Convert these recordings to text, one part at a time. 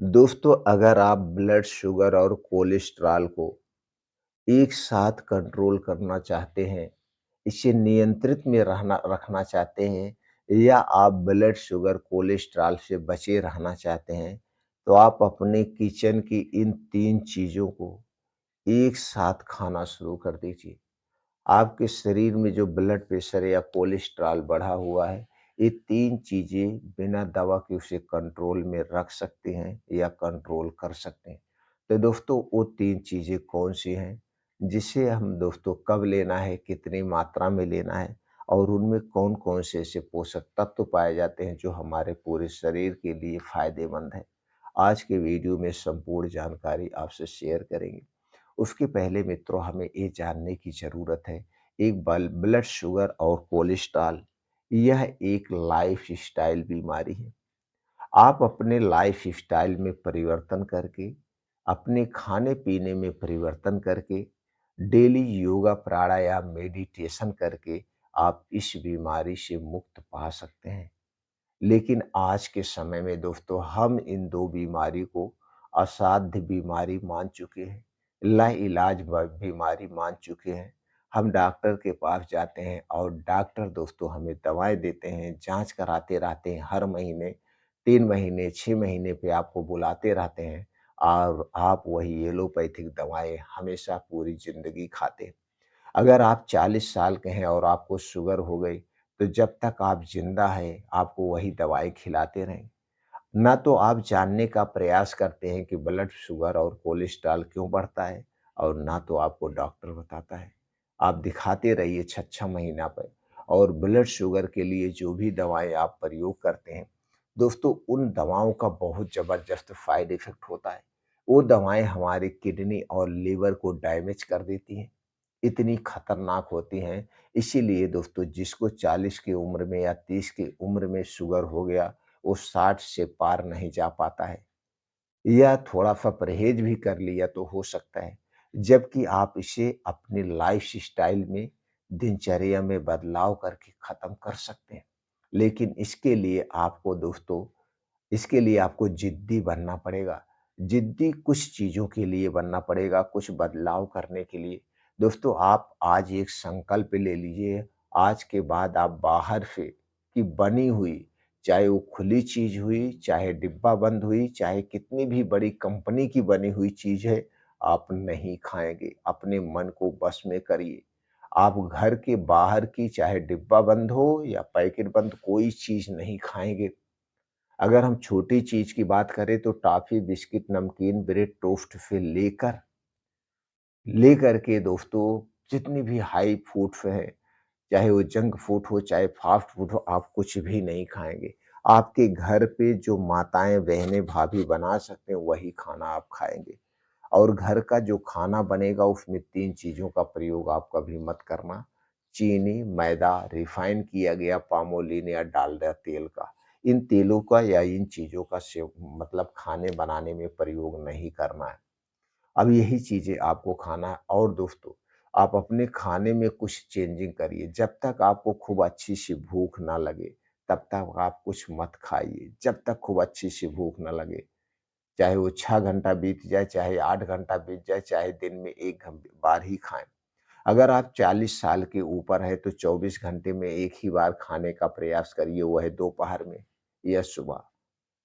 दोस्तों, अगर आप ब्लड शुगर और कोलेस्ट्रॉल को एक साथ कंट्रोल करना चाहते हैं, इसे नियंत्रित में रहना रखना चाहते हैं या आप ब्लड शुगर, कोलेस्ट्रॉल से बचे रहना चाहते हैं, तो आप अपने किचन की इन 3 चीज़ों को एक साथ खाना शुरू कर दीजिए। आपके शरीर में जो ब्लड प्रेशर या कोलेस्ट्रॉल बढ़ा हुआ है, ये 3 चीज़ें बिना दवा के उसे कंट्रोल में रख सकते हैं या कंट्रोल कर सकते हैं। तो दोस्तों वो 3 चीज़ें कौन-सी हैं, जिसे हम दोस्तों कब लेना है, कितनी मात्रा में लेना है और उनमें कौन-कौन से ऐसे पोषक तत्व पाए जाते हैं जो हमारे पूरे शरीर के लिए फ़ायदेमंद हैं। आज के वीडियो में संपूर्ण जानकारी आपसे शेयर करेंगे। उसके पहले मित्रों हमें ये जानने की ज़रूरत है, एक ब्लड शुगर और कोलेस्ट्रॉल यह एक लाइफ़स्टाइल बीमारी है। आप अपने लाइफ़स्टाइल में परिवर्तन करके, अपने खाने-पीने में परिवर्तन करके, डेली योगा, प्राणायाम, मेडिटेशन करके आप इस बीमारी से मुक्त पा सकते हैं। लेकिन आज के समय में दोस्तों हम इन 2 बीमारी को असाध्य बीमारी मान चुके हैं, लाइलाज बीमारी मान चुके हैं। हम डॉक्टर के पास जाते हैं और डॉक्टर दोस्तों हमें दवाएँ देते हैं, जाँच कराते रहते हैं हर महीने, 3 महीने, 6 महीने पे आपको बुलाते रहते हैं और आप वही एलोपैथिक दवाएँ हमेशा पूरी ज़िंदगी खाते हैं। अगर आप 40 साल के हैं और आपको शुगर हो गई, तो जब तक आप ज़िंदा हैं, आपको वही दवाई खिलाते रहें। ना तो आप जानने का प्रयास करते हैं कि ब्लड शुगर और कोलेस्ट्रॉल क्यों बढ़ता है और ना तो आपको डॉक्टर बताता है। आप दिखाते रहिए 6-6 महीना पे और ब्लड शुगर के लिए जो भी दवाएँ आप प्रयोग करते हैं, दोस्तों उन दवाओं का बहुत ज़बरदस्त साइड इफ़ेक्ट होता है। वो दवाएँ हमारी किडनी और लीवर को डैमेज कर देती हैं। इतनी खतरनाक होती हैं, इसीलिए दोस्तों जिसको 40 की उम्र में या 30 की उम्र में शुगर हो गया, वो 60 से पार नहीं जा पाता है या थोड़ा-सा परहेज़ भी कर लिया तो हो सकता है। जबकि आप इसे अपनी लाइफ़स्टाइल में, दिनचर्या में बदलाव करके ख़त्म कर सकते हैं। लेकिन इसके लिए आपको ज़िद्दी बनना पड़ेगा। ज़िद्दी कुछ चीज़ों के लिए बनना पड़ेगा, कुछ बदलाव करने के लिए। दोस्तों आप आज एक संकल्प ले लीजिए, आज के बाद आप बाहर से की बनी हुई, चाहे वो खुली चीज़ हुई, चाहे डिब्बा बंद हुई, चाहे कितनी भी बड़ी कंपनी की बनी हुई चीज़ है, आप नहीं खाएँगे। अपने मन को बस में करिए। आप घर के बाहर की चाहे डिब्बा बंद हो या पैकेट बंद कोई चीज़ नहीं खाएँगे। अगर हम छोटी चीज़ की बात करें तो टॉफ़ी, बिस्किट, नमकीन, ब्रेड, टोस्ट से लेकर के दोस्तों जितनी भी हाई फूड्स हैं, चाहे वो जंक फूड हो, चाहे फ़ास्ट फूड हो, आप कुछ भी नहीं खाएँगे। आपके घर पे जो माताएँ, बहनें, भाभी बना सकते हैं, वही खाना आप खाएँगे और घर का जो खाना बनेगा उसमें 3 चीज़ों का प्रयोग आप कभी मत करना, चीनी, मैदा, रिफ़ाइन किया गया पामोलिन या डालडा तेल का। इन तेलों का या इन चीज़ों का मतलब खाने बनाने में प्रयोग नहीं करना है। अब यही चीज़ें आपको खाना है और दोस्तों, आप अपने खाने में कुछ चेंजिंग करिए। जब तक आपको खूब अच्छी-सी भूख ना लगे, तब तक आप कुछ मत खाइए। जब तक खूब अच्छी-सी भूख ना लगे, चाहे वो 6 घंटा बीत जाए, चाहे 8 घंटा बीत जाए, चाहे दिन में 1 बार ही खाएँ। अगर आप 40 साल के ऊपर हैं, तो 24 घंटे में 1 ही बार खाने का प्रयास करिए, वो है दोपहर में या सुबह।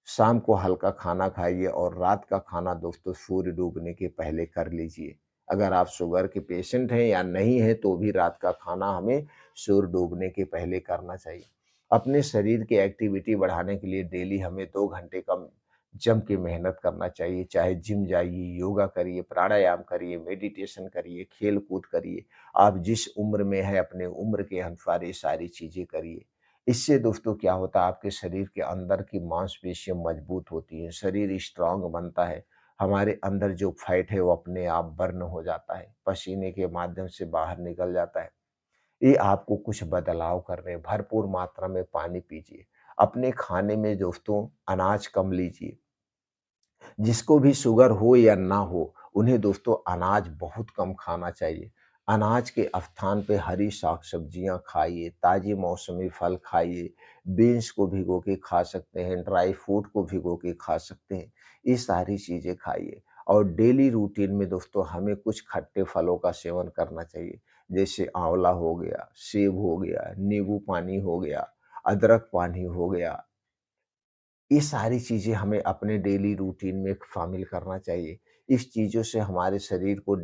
शाम को हल्का खाना खाइए और रात का खाना दोस्तों सूर्य डूबने के पहले कर लीजिए। अगर आप शुगर के पेशेंट हैं या नहीं हैं, तो भी रात का खाना हमें सूर्य डूबने के पहले करना चाहिए। अपने शरीर की एक्टिविटी बढ़ाने के लिए डेली हमें 2 घंटे का जम के मेहनत करना चाहिए। चाहे जिम जाइए, योगा करिए, प्राणायाम करिए, मेडिटेशन करिए, खेल-कूद करिए। आप जिस उम्र में हैं, अपने उम्र के अनुसार ये सारी चीज़ें करिए। इससे दोस्तों क्या होता है आपके शरीर के अंदर की मांसपेशियाँ मजबूत होती हैं, शरीर स्ट्रॉन्ग बनता है, हमारे अंदर जो फैट है वो अपने आप बर्न हो जाता है, पसीने के माध्यम से बाहर निकल जाता है। ये आपको कुछ बदलाव करने हैं, भरपूर मात्रा में पानी पीजिए, अपने खाने में दोस्तों अनाज कम लीजिए। जिसको भी शुगर हो या ना हो, उन्हें दोस्तों अनाज बहुत कम खाना चाहिए। अनाज के स्थान पे हरी साग-सब्जियाँ खाइए, ताज़ी मौसमी फल खाइए, बीन्स को भिगो के खा सकते हैं, ड्राई फ्रूट को भिगो के खा सकते हैं। ये सारी चीज़ें खाइए और डेली रूटीन में दोस्तों हमें कुछ खट्टे फलों का सेवन करना चाहिए। जैसे आँवला हो गया, सेब हो गया, नींबू पानी हो गया, अदरक पानी हो गया। ये सारी चीज़ें हमें अपने डेली रूटीन में शामिल करना चाहिए। इस चीज़ों से हमारे शरीर को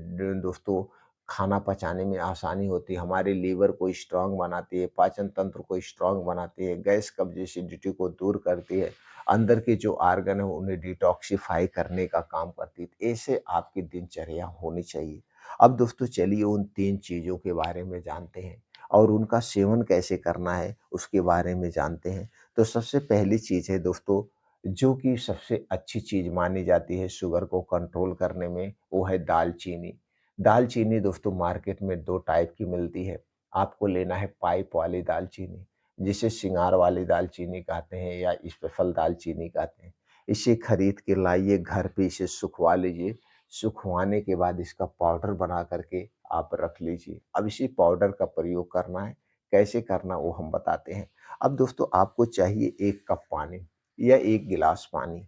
दोस्तों खाना पचाने में आसानी होती है, हमारे लीवर को स्ट्रॉन्ग बनाती है, पाचन तंत्र को स्ट्रॉन्ग बनाती है, गैस कब्ज़ एसिडिटी को दूर करती है, अंदर के जो ऑर्गन है उन्हें डिटॉक्सिफ़ाई करने का काम करती है। ऐसे आपकी दिनचर्या होनी चाहिए। अब दोस्तों चलिए उन 3 चीज़ों के बारे में जानते हैं और उनका सेवन कैसे करना है उसके बारे में जानते हैं। तो सबसे पहली चीज़ है दोस्तों, जो कि सबसे अच्छी चीज़ मानी जाती है शुगर को कंट्रोल करने में, वो है दालचीनी। दालचीनी दोस्तों मार्केट में 2 टाइप की मिलती है। आपको लेना है पाइप वाली दालचीनी, जिसे सिंगार वाली दालचीनी कहते हैं या स्पेशल दालचीनी कहते हैं। इसे खरीद के लाइए, घर पे इसे सुखवा लीजिए। सुखवाने के बाद इसका पाउडर बना कर के आप रख लीजिए। अब इसी पाउडर का प्रयोग करना है, कैसे करना वो हम बताते हैं। अब दोस्तों आपको चाहिए 1 कप पानी या 1 गिलास पानी।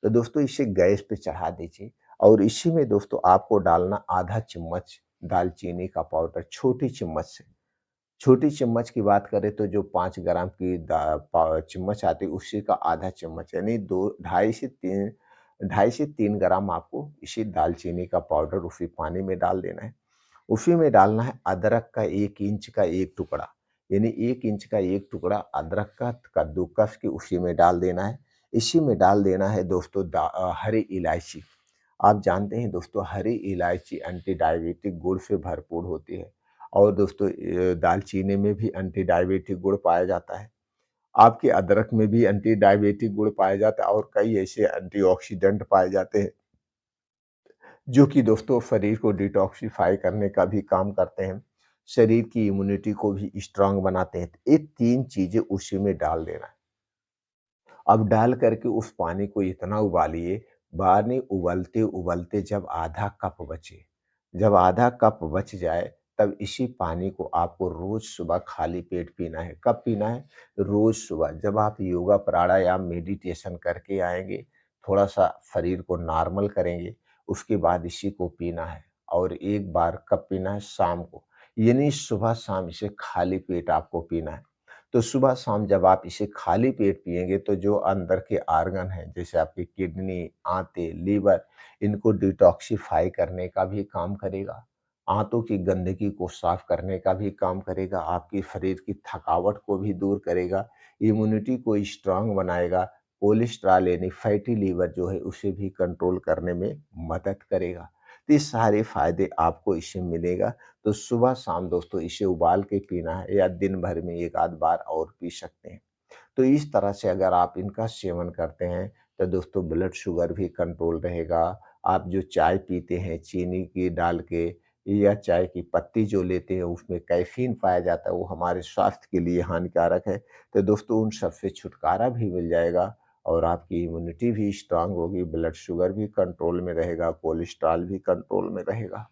तो दोस्तों इसे गैस पे चढ़ा दीजिए और इसी में दोस्तों आपको डालना आधा चम्मच दालचीनी का पाउडर, छोटी चम्मच से। छोटी चम्मच की बात करें तो जो 5 ग्राम की चम्मच आती है उसी का आधा चम्मच यानी 2 ढाई से 3 ग्राम आपको इसी दालचीनी का पाउडर उसी पानी में डाल देना है। उसी में डालना है अदरक का 1 इंच का 1 टुकड़ा, यानी 1 इंच का 1 टुकड़ा अदरक का कद्दूकस के उसी में डाल देना है। इसी में डाल देना है दोस्तों हरी इलायची। आप जानते हैं दोस्तों हरी इलायची एंटी डायबिटिक गुण से भरपूर होती है और दोस्तों दालचीनी में भी एंटी डायबिटिक गुण पाया जाता है। आपके अदरक में भी एंटी डायबिटिक गुण पाया जाता है और कई ऐसे एंटीऑक्सीडेंट पाए जाते हैं जो कि दोस्तों शरीर को डिटॉक्सिफाई करने का भी काम करते हैं, शरीर की इम्यूनिटी को भी स्ट्रॉन्ग बनाते हैं। तो ये 3 चीज़ें उसी में डाल देना है। अब डाल करके उस पानी को इतना उबालिए, पानी उबलते-उबलते जब आधा कप बचे, जब आधा कप बच जाए, तब इसी पानी को आपको रोज़ सुबह खाली पेट पीना है। कब पीना है? रोज़ सुबह। जब आप योगा, प्राणायाम, मेडिटेशन करके आएँगे, थोड़ा-सा शरीर को नॉर्मल करेंगे, उसके बाद इसी को पीना है और एक बार कब पीना है? शाम को। यानी सुबह-शाम इसे खाली पेट आपको पीना है। तो सुबह-शाम जब आप इसे खाली पेट पिएँगे तो जो अंदर के ऑर्गन हैं, जैसे आपकी किडनी, आँतें, लीवर, इनको डिटॉक्सिफ़ाई करने का भी काम करेगा। आँतों की गंदगी को साफ़ करने का भी काम करेगा, आपके शरीर की थकावट को भी दूर करेगा, इम्यूनिटी को स्ट्रॉन्ग बनाएगा, कोलेस्ट्रॉल यानी फैटी लीवर जो है उसे भी कंट्रोल करने में मदद करेगा। तो ये सारे फ़ायदे आपको इससे मिलेगा। तो सुबह-शाम दोस्तों इसे उबाल के पीना है या दिन भर में 1 आध बार और पी सकते हैं। तो इस तरह से अगर आप इनका सेवन करते हैं, तो दोस्तों ब्लड शुगर भी कंट्रोल रहेगा। आप जो चाय पीते हैं चीनी की डाल के या चाय की पत्ती जो लेते हैं उसमें कैफ़ीन पाया जाता है, वो हमारे स्वास्थ्य के लिए हानिकारक है। तो दोस्तों उन सब से छुटकारा भी मिल जाएगा और आपकी इम्यूनिटी भी स्ट्रॉन्ग होगी, ब्लड शुगर भी कंट्रोल में रहेगा, कोलेस्ट्रॉल भी कंट्रोल में रहेगा।